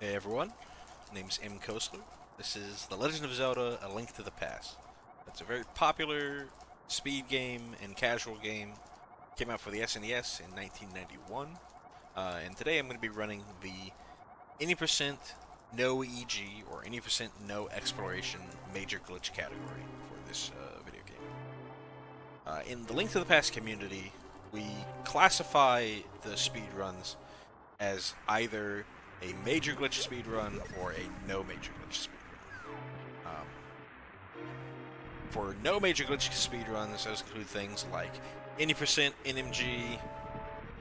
Hey everyone, my name's M. Kosler. This is The Legend of Zelda: A Link to the Past. It's a very popular speed game and casual game. Came out for the SNES in 1991. And today I'm going to be running the any percent no EG or any percent no exploration major glitch category for this video game. In the Link to the Past community, we classify the speedruns as either a major glitch speedrun or a no major glitch speedrun. For no major glitch speedruns, those include things like any percent NMG,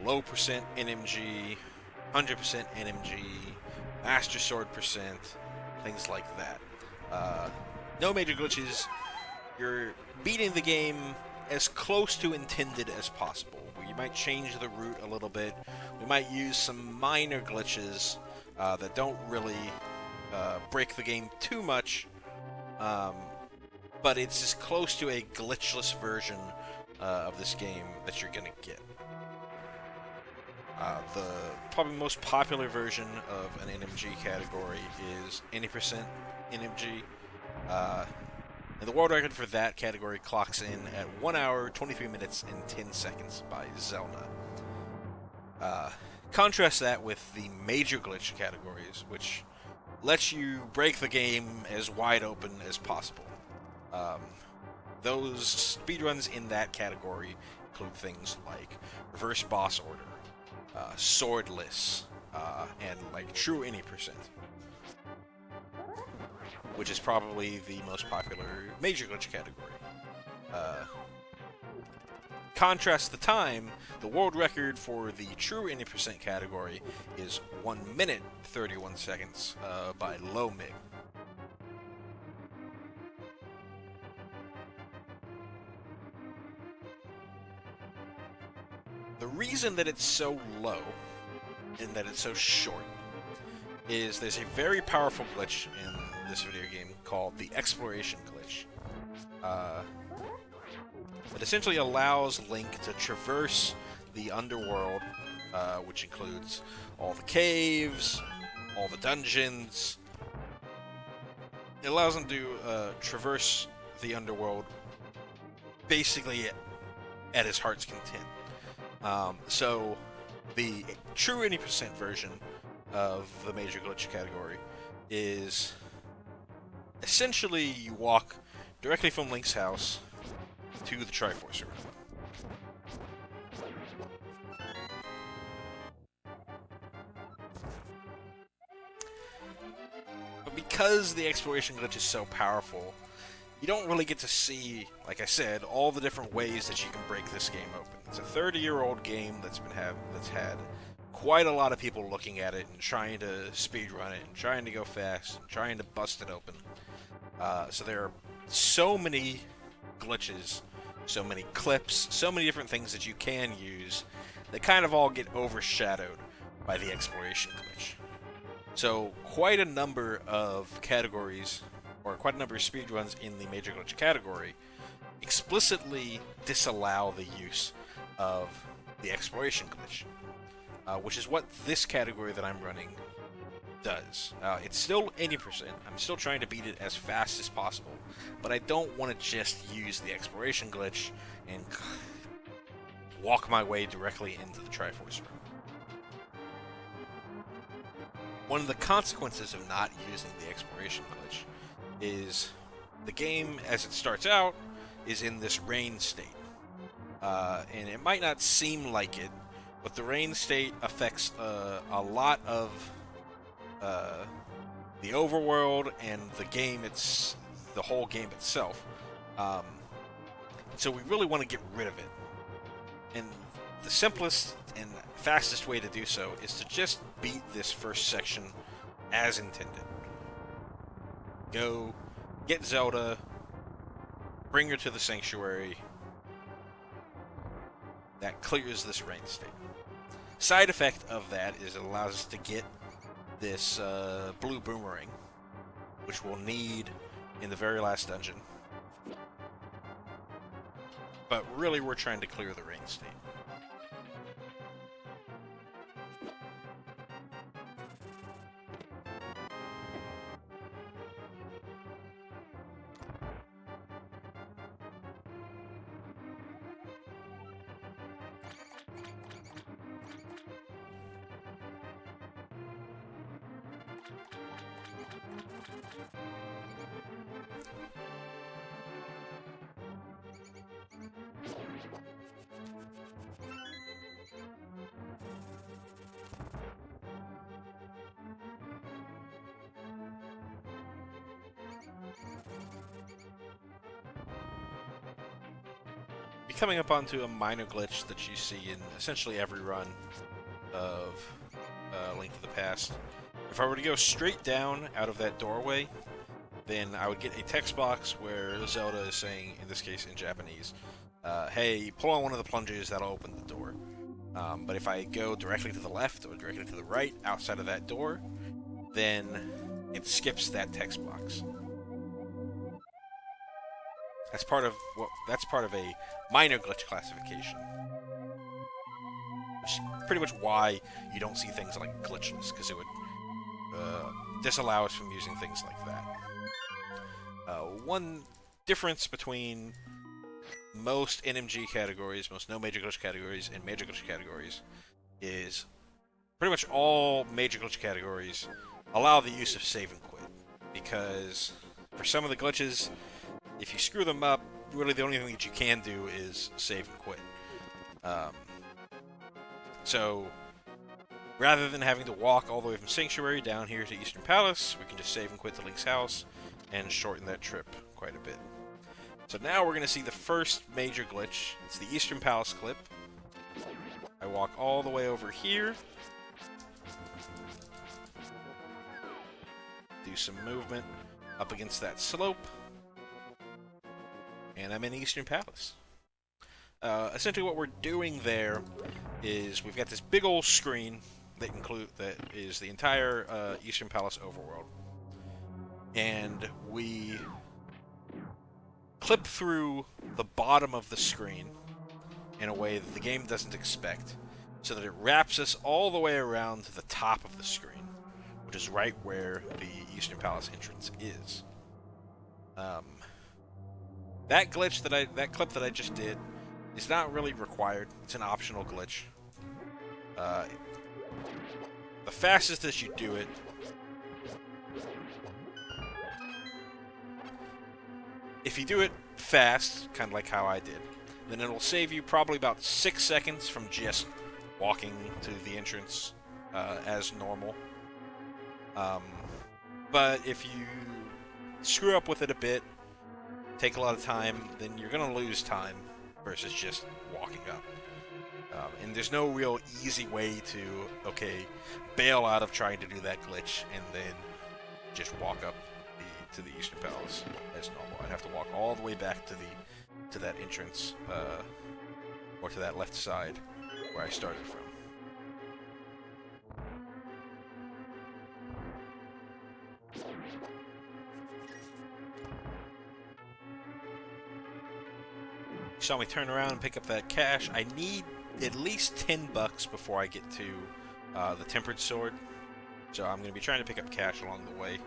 low percent NMG, 100% NMG, Master Sword percent, things like that. No major glitches, you're beating the game as close to intended as possible. We might change the route a little bit. We might use some minor glitches that don't really break the game too much, but it's as close to a glitchless version of this game that you're going to get. The probably most popular version of an NMG category is any percent NMG. And the world record for that category clocks in at 1 hour, 23 minutes, and 10 seconds by Zelda. Contrast that with the major glitch categories, which lets you break the game as wide open as possible. Those speedruns in that category include things like reverse boss order, swordless, and like true any percent, which is probably the most popular major glitch category. Contrast the time, the world record for the true any percent category is 1 minute 31 seconds by Low Mig. The reason that it's so low and that it's so short is there's a very powerful glitch in this video game called the exploration glitch. It essentially allows Link to traverse the underworld, which includes all the caves, all the dungeons. It allows him to traverse the underworld basically at his heart's content. So the true any percent version of the major glitch category is essentially you walk directly from Link's house to the Triforce Room. But because the exploration glitch is so powerful, you don't really get to see, like I said, all the different ways that you can break this game open. It's a 30-year-old game that's had quite a lot of people looking at it and trying to speedrun it and trying to go fast and trying to bust it open. So there are so many glitches, so many clips, so many different things that you can use that kind of all get overshadowed by the exploration glitch. So quite a number of categories, or quite a number of speedruns in the major glitch category, explicitly disallow the use of the exploration glitch, which is what this category that I'm running does. It's still 80%. I'm still trying to beat it as fast as possible, but I don't want to just use the exploration glitch and walk my way directly into the Triforce Room. One of the consequences of not using the exploration glitch is the game, as it starts out, is in this rain state. And it might not seem like it, but the rain state affects a lot of the overworld and the whole game itself. So we really want to get rid of it. And the simplest and fastest way to do so is to just beat this first section as intended. Go get Zelda, bring her to the sanctuary. That clears this rain state. Side effect of that is it allows us to get this blue boomerang, which we'll need in the very last dungeon. But really, we're trying to clear the rain state. Be coming up onto a minor glitch that you see in essentially every run of Link to the Past. If I were to go straight down out of that doorway, then I would get a text box where Zelda is saying, in this case in Japanese, hey, pull on one of the plunges, that'll open the door. But if I go directly to the left or directly to the right outside of that door, then it skips that text box. That's part of a minor glitch classification. Which is pretty much why you don't see things like glitchless, because it would disallow us from using things like that. One difference between most NMG categories, most no major glitch categories, and major glitch categories is pretty much all major glitch categories allow the use of save and quit. Because for some of the glitches, if you screw them up, really the only thing that you can do is save and quit. So, rather than having to walk all the way from Sanctuary down here to Eastern Palace, we can just save and quit to Link's house and shorten that trip quite a bit. So now we're going to see the first major glitch. It's the Eastern Palace clip. I walk all the way over here. Do some movement up against that slope. And I'm in Eastern Palace. Essentially what we're doing there is we've got this big old screen that is the entire Eastern Palace overworld. And we clip through the bottom of the screen in a way that the game doesn't expect, so that it wraps us all the way around to the top of the screen, which is right where the Eastern Palace entrance is. That clip that I just did is not really required. It's an optional glitch. The fastest that you do it, if you do it fast, kind of like how I did, then it'll save you probably about 6 seconds from just walking to the entrance as normal. But if you screw up with it a bit, take a lot of time, then you're going to lose time versus just walking up. And there's no real easy way to, bail out of trying to do that glitch and then just walk up to the Eastern Palace as normal. I'd have to walk all the way back to that entrance, or to that left side where I started from. You saw me turn around and pick up that cash. I need at least $10 before I get to the Tempered Sword, so I'm going to be trying to pick up cash along the way.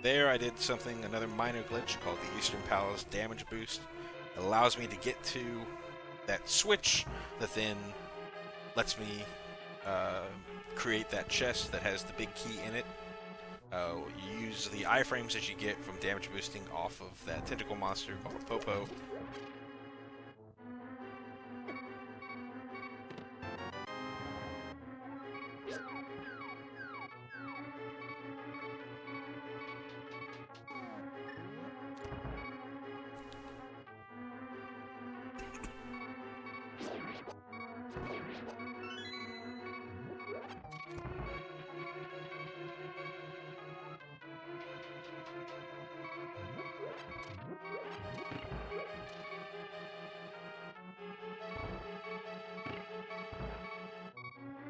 There I did another minor glitch called the Eastern Palace Damage Boost. It allows me to get to that switch that then lets me create that chest that has the big key in it. You use the iframes that you get from damage boosting off of that tentacle monster called Popo.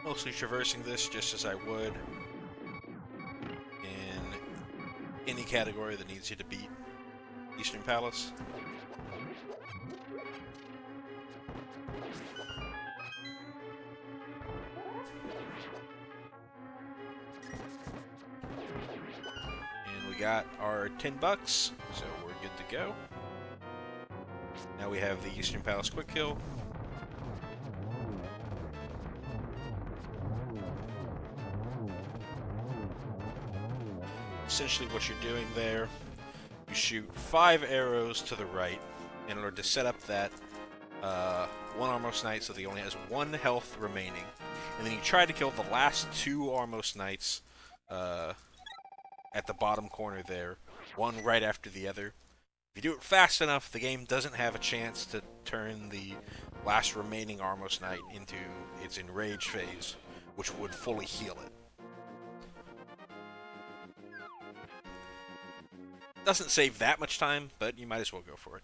Mostly traversing this just as I would in any category that needs you to beat Eastern Palace. And we got our $10, so we're good to go. Now we have the Eastern Palace Quick Kill. Essentially what you're doing there, you shoot 5 arrows to the right in order to set up that one Armos Knight so that he only has 1 health remaining. And then you try to kill the last 2 Armos Knights at the bottom corner there, one right after the other. If you do it fast enough, the game doesn't have a chance to turn the last remaining Armos Knight into its enrage phase, which would fully heal it. Doesn't save that much time, but you might as well go for it.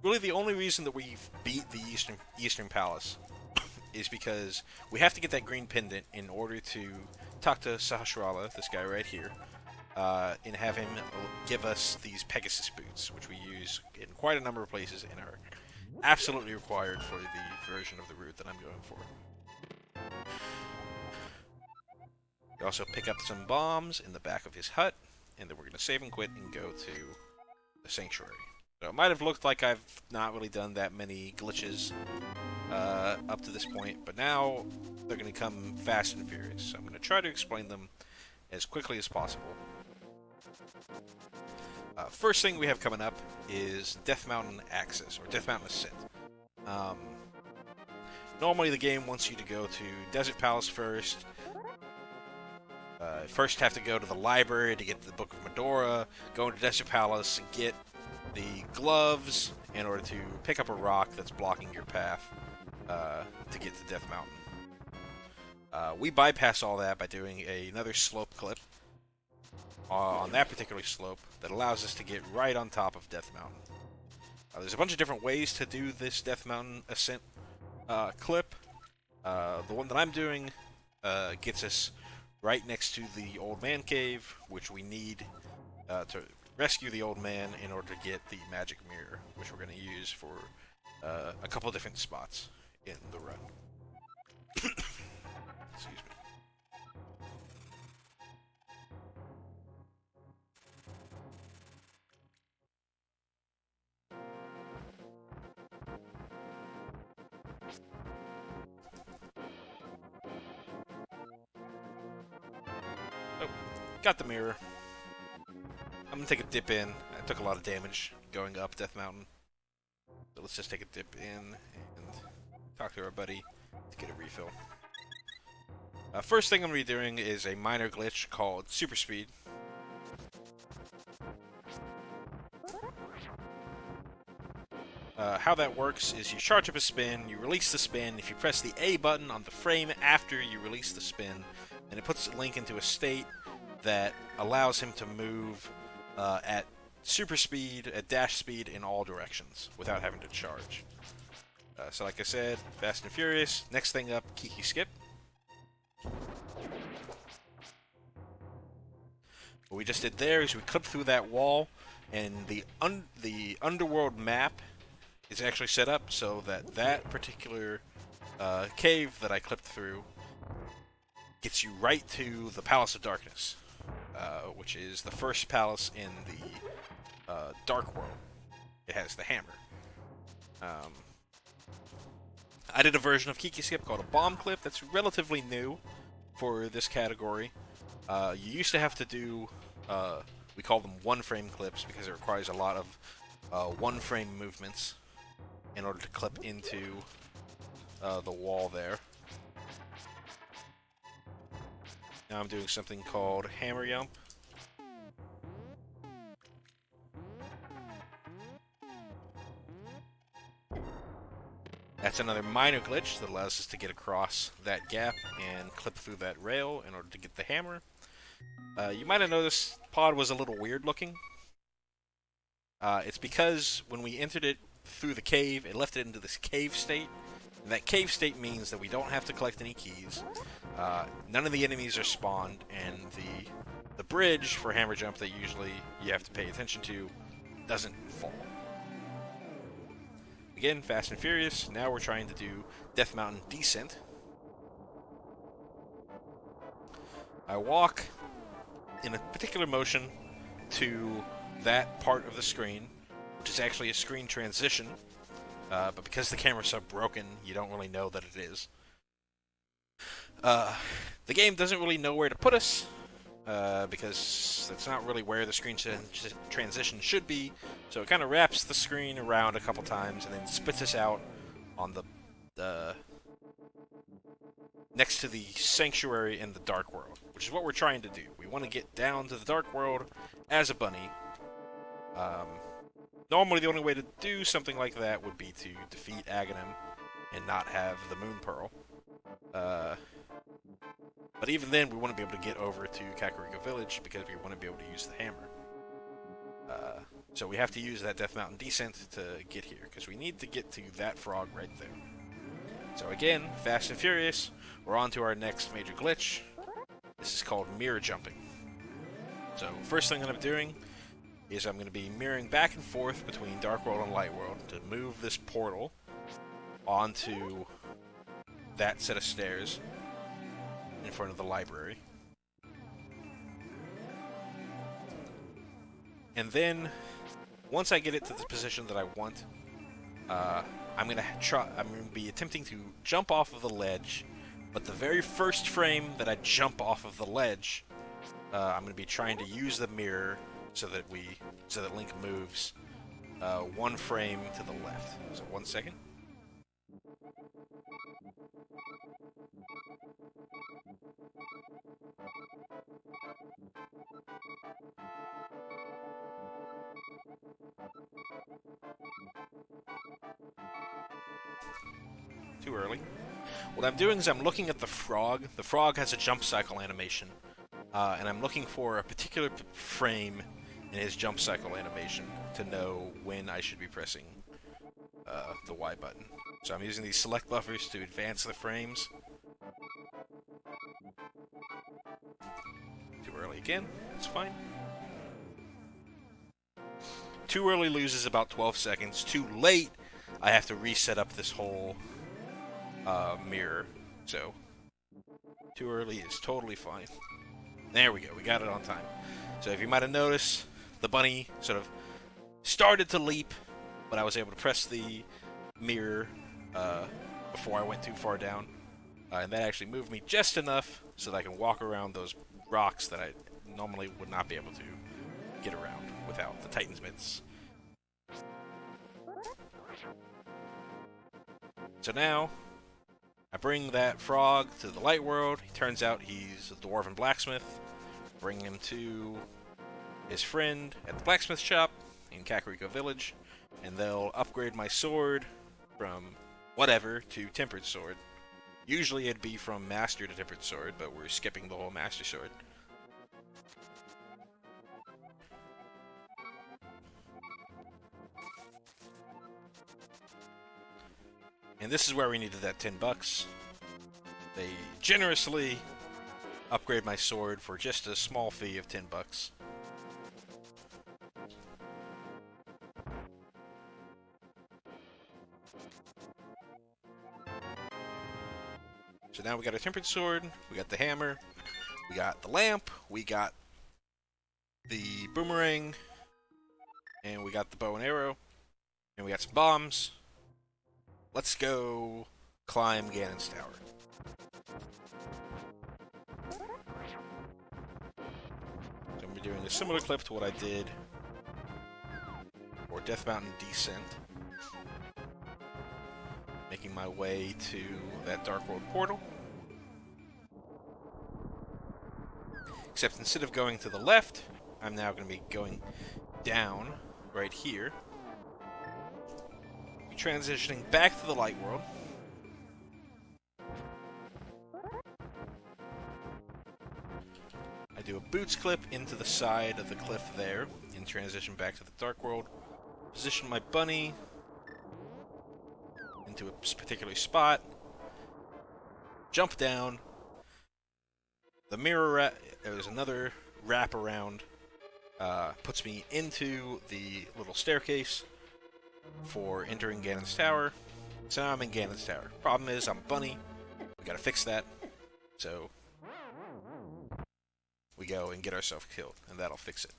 Really, the only reason that we beat the Eastern Palace is because we have to get that green pendant in order to talk to Sahasrara, this guy right here, and have him give us these Pegasus boots, which we use in quite a number of places and are absolutely required for the version of the route that I'm going for. We also pick up some bombs in the back of his hut, and then we're going to save and quit and go to the Sanctuary. So it might have looked like I've not really done that many glitches up to this point, but now they're going to come fast and furious. So I'm going to try to explain them as quickly as possible. First thing we have coming up is Death Mountain Access, or Death Mountain Ascent. Normally the game wants you to go to Desert Palace first. First have to go to the library to get the Book of Medora, go into Desert Palace and get the gloves in order to pick up a rock that's blocking your path to get to Death Mountain. We bypass all that by doing another slope clip on that particular slope that allows us to get right on top of Death Mountain. There's a bunch of different ways to do this Death Mountain Ascent clip. The one that I'm doing gets us right next to the Old Man Cave, which we need to rescue the Old Man in order to get the Magic Mirror, which we're going to use for a couple different spots in the run. Excuse me. Oh, got the mirror. I'm gonna take a dip in. I took a lot of damage going up Death Mountain. So let's just take a dip in and talk to our buddy to get a refill. First thing I'm going to be doing is a minor glitch called Super Speed. How that works is you charge up a spin, you release the spin. If you press the A button on the frame after you release the spin, then it puts Link into a state that allows him to move at super speed, at dash speed in all directions without having to charge. So like I said, Fast and Furious. Next thing up, Kiki Skip. What we just did there is we clipped through that wall, and the underworld map is actually set up so that that particular cave that I clipped through gets you right to the Palace of Darkness, which is the first palace in the Dark World. It has the hammer. I did a version of Kiki Skip called a bomb clip that's relatively new for this category. You used to have to do, we call them one-frame clips because it requires a lot of one-frame movements in order to clip into the wall there. Now I'm doing something called Hammer Yump. That's another minor glitch that allows us to get across that gap and clip through that rail in order to get the hammer. You might have noticed Pod was a little weird looking. It's because when we entered it through the cave, it left it into this cave state. And that cave state means that we don't have to collect any keys. None of the enemies are spawned, and the bridge for hammer jump that usually you have to pay attention to doesn't fall. Again, Fast and Furious. Now we're trying to do Death Mountain Descent. I walk in a particular motion to that part of the screen, which is actually a screen transition, but because the camera's so broken, you don't really know that it is. The game doesn't really know where to put us, because that's not really where the screen transition should be. So it kind of wraps the screen around a couple times and then spits us out on the next to the sanctuary in the Dark World, which is what we're trying to do. We want to get down to the Dark World as a bunny. Normally the only way to do something like that would be to defeat Aghanim and not have the Moon Pearl. But even then, we want to be able to get over to Kakariko Village because we want to be able to use the hammer. So we have to use that Death Mountain descent to get here, because we need to get to that frog right there. So again, fast and furious, we're on to our next major glitch. This is called mirror jumping. So first thing that I'm doing is I'm going to be mirroring back and forth between Dark World and Light World to move this portal onto that set of stairs in front of the library. And then, once I get it to the position that I want, I'm gonna be attempting to jump off of the ledge. But the very first frame that I jump off of the ledge, I'm gonna be trying to use the mirror so that Link moves one frame to the left. So 1 second. Too early. What I'm doing is I'm looking at the frog. The frog has a jump cycle animation, and I'm looking for a particular frame in his jump cycle animation to know when I should be pressing the Y button. So I'm using these select buffers to advance the frames. Too early again. It's fine. Too early loses about 12 seconds. Too late, I have to reset up this whole mirror. So, too early is totally fine. There we go. We got it on time. So if you might have noticed, the bunny sort of started to leap, but I was able to press the mirror before I went too far down. And that actually moved me just enough so that I can walk around those rocks that I normally would not be able to get around without the Titan's Mitts. So now, I bring that frog to the light world. He turns out he's a dwarven blacksmith. Bring him to his friend at the blacksmith shop in Kakariko Village, and they'll upgrade my sword from whatever to tempered sword. Usually it'd be from master to tempered sword, but we're skipping the whole master sword. And this is where we needed that $10. They generously upgrade my sword for just a small fee of $10. So now we got a tempered sword, we got the hammer, we got the lamp, we got the boomerang, and we got the bow and arrow, and we got some bombs. Let's go climb Ganon's tower. So I'm doing a similar clip to what I did for Death Mountain Descent. Making my way to that Dark World portal. Except instead of going to the left, I'm now going to be going down right here. Transitioning back to the light world. I do a boots clip into the side of the cliff there and transition back to the dark world. Position my bunny into a particular spot. Jump down. The mirror there's another wrap around. Puts me into the little staircase for entering Ganon's tower. So now I'm in Ganon's tower. Problem is, I'm a bunny. We gotta fix that. So we go and get ourselves killed, and that'll fix it.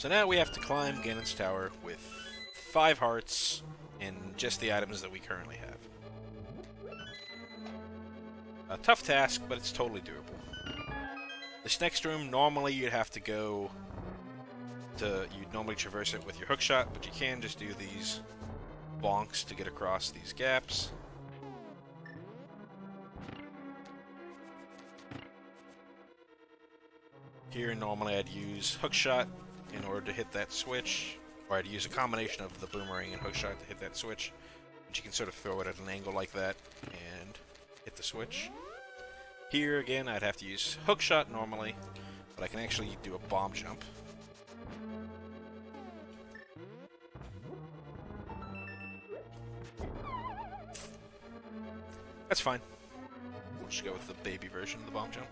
So now we have to climb Ganon's Tower with 5 hearts and just the items that we currently have. A tough task, but it's totally doable. This next room, normally you'd have to go to... You'd normally traverse it with your hookshot, but you can just do these bonks to get across these gaps. Here, normally I'd use hookshot in order to hit that switch, or I'd use a combination of the boomerang and hookshot to hit that switch. But you can sort of throw it at an angle like that and hit the switch. Here, again, I'd have to use hookshot normally, but I can actually do a bomb jump. That's fine. We'll just go with the baby version of the bomb jump.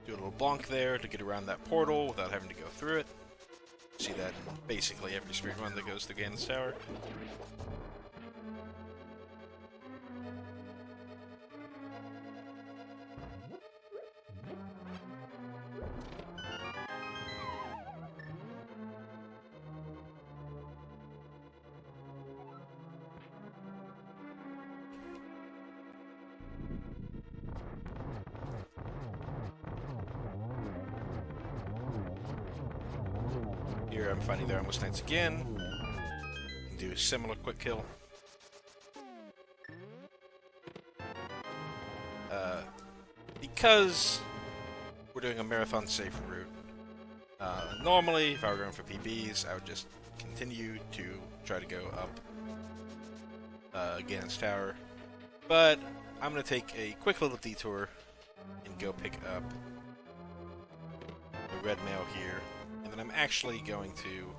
Do a little bonk there to get around that portal without having to go through it. See that in basically every speedrun that goes through Ganon's Tower. Here I'm finding their almost nights again. Can do a similar quick kill. Because we're doing a marathon safe route, normally if I were going for PBs, I would just continue to try to go up Ganon's Tower. But I'm going to take a quick little detour and go pick up the red mail here. And then I'm actually going to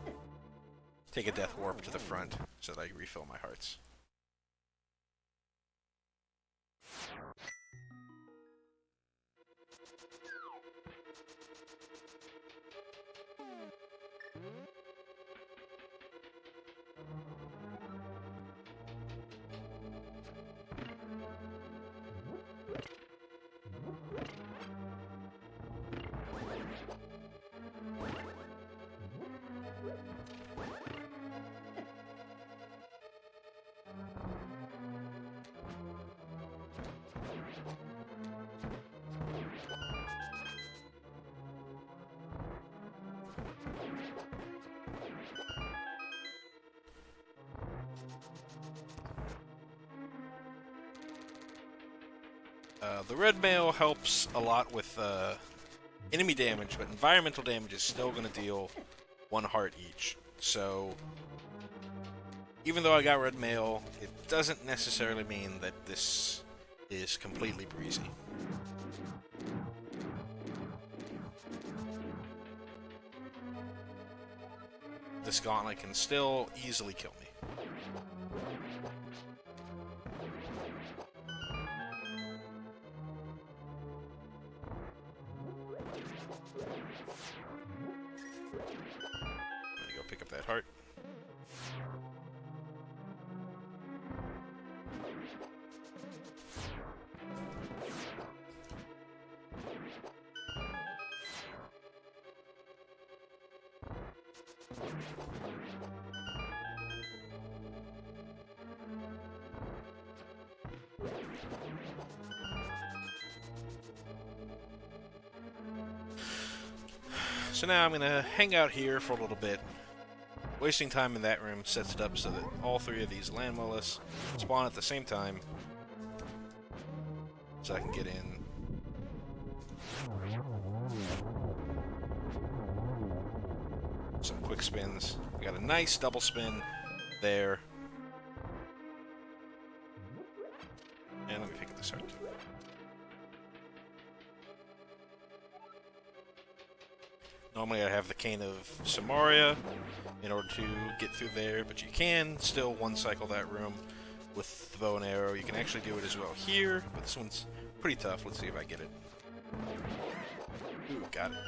take a death warp to the front so that I can refill my hearts. The red mail helps a lot with enemy damage, but environmental damage is still going to deal 1 heart each. So, even though I got red mail, it doesn't necessarily mean that this is completely breezy. This gauntlet can still easily kill me. Pick up that heart. So now I'm going to hang out here for a little bit. Wasting time in that room sets it up so that all 3 of these land mollusks spawn at the same time, so I can get in. Some quick spins. We got a nice double spin there. And let me pick up this heart too. Normally I have the Cane of Samaria in order to get through there, but you can still one-cycle that room with the bow and arrow. You can actually do it as well here, but this one's pretty tough. Let's see if I get it. Ooh, got it.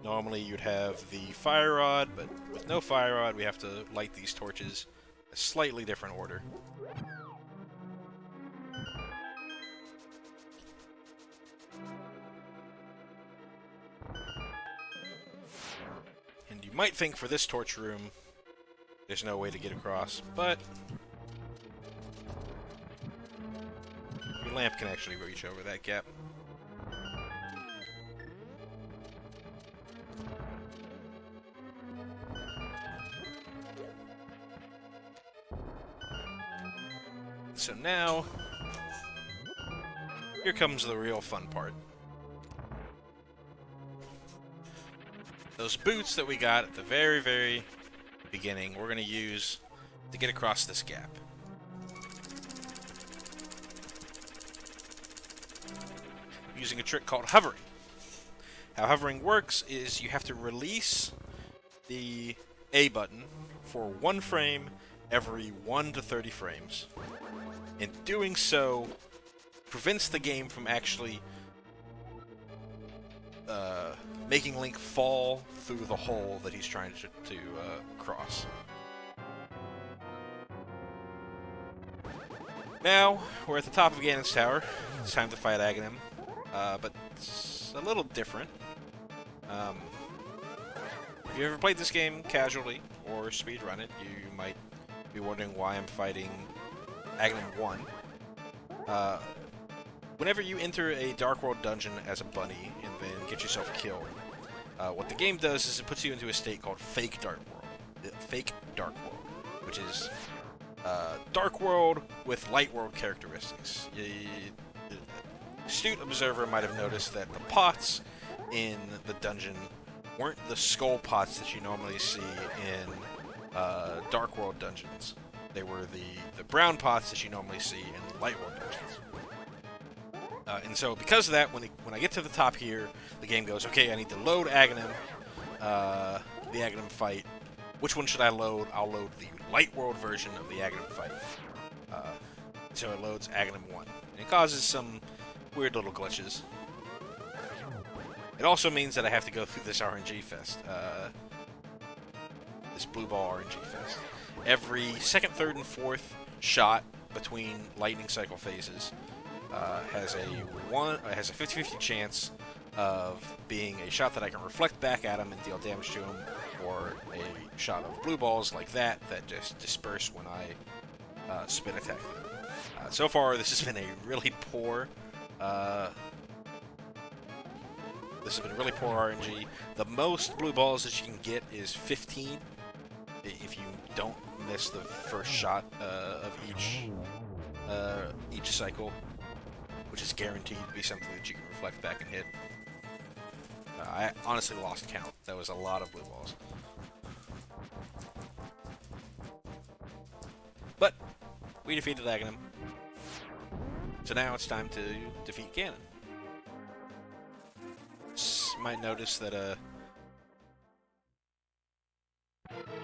Normally you'd have the fire rod, but with no fire rod we have to light these torches a slightly different order. And you might think for this torch room there's no way to get across, but your lamp can actually reach over that gap. So now, here comes the real fun part. Those boots that we got at the very, very beginning, we're going to use to get across this gap. Using a trick called hovering. How hovering works is you have to release the A button for 1 frame every 1 to 30 frames. And doing so prevents the game from actually making Link fall through the hole that he's trying to cross. Now, we're at the top of Ganon's Tower. It's time to fight Aghanim, but it's a little different. If you ever played this game casually or speedrun it, you might be wondering why I'm fighting Aghanim 1. Whenever you enter a Dark World dungeon as a bunny and then get yourself killed, what the game does is it puts you into a state called Fake Dark World. Fake Dark World, which is Dark World with Light World characteristics. The astute observer might have noticed that the pots in the dungeon weren't the skull pots that you normally see in Dark World dungeons. They were the brown pots that you normally see in Light World dungeons. And so because of that, when I get to the top here, the game goes, okay, I need to load Aghanim, the Aghanim fight. Which one should I load? I'll load the Light World version of the Aghanim fight. So it loads Aghanim 1. And it causes some weird little glitches. It also means that I have to go through this RNG fest. This blue ball RNG fest. Every second, third, and fourth shot between lightning cycle phases has a 50-50 chance of being a shot that I can reflect back at him and deal damage to him, or a shot of blue balls like that just disperse when I spin attack them. So far, this has been a really poor. This has been really poor RNG. The most blue balls that you can get is 15 if you don't miss the first shot of each cycle, which is guaranteed to be something that you can reflect back and hit. I honestly lost count. That was a lot of blue balls. But we defeated Aghanim. So now it's time to defeat Ganon. Might notice that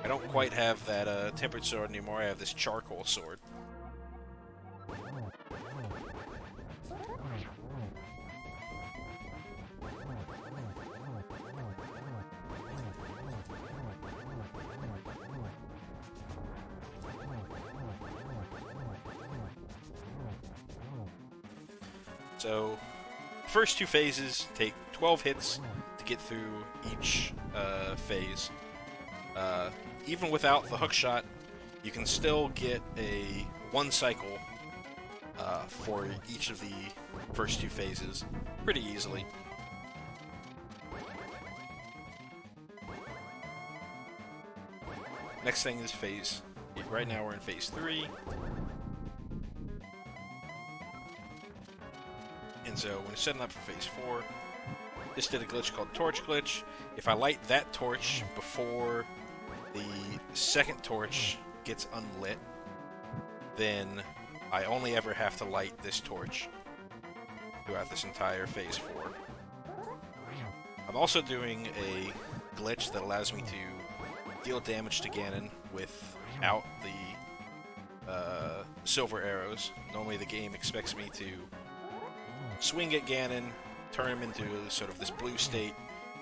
I don't quite have that tempered sword anymore. I have this charcoal sword. So, first 2 phases take 12 hits to get through each phase. Even without the hook shot, you can still get a 1 cycle for each of the first 2 phases pretty easily. Next thing is phase. Right now we're in phase 3. And so when it's setting up for phase 4, this did a glitch called torch glitch. If I light that torch before the second torch gets unlit, then I only ever have to light this torch throughout this entire Phase 4. I'm also doing a glitch that allows me to deal damage to Ganon without the silver arrows. Normally the game expects me to swing at Ganon, turn him into sort of this blue state,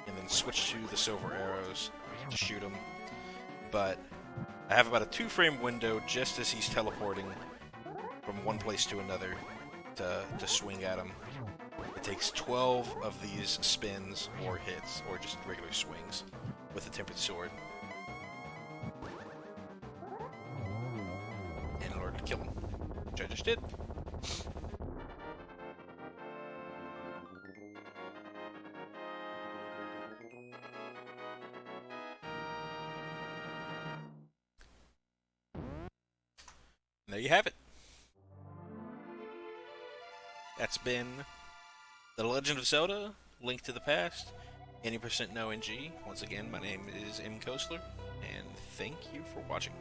and then switch to the silver arrows to shoot him. But I have about a 2-frame window just as he's teleporting from one place to another to swing at him. It takes 12 of these spins or hits, or just regular swings, with the tempered sword in order to kill him, which I just did. There you have it. That's been The Legend of Zelda, Link to the Past, 80% No NG. Once again, my name is M. Kostler, and thank you for watching.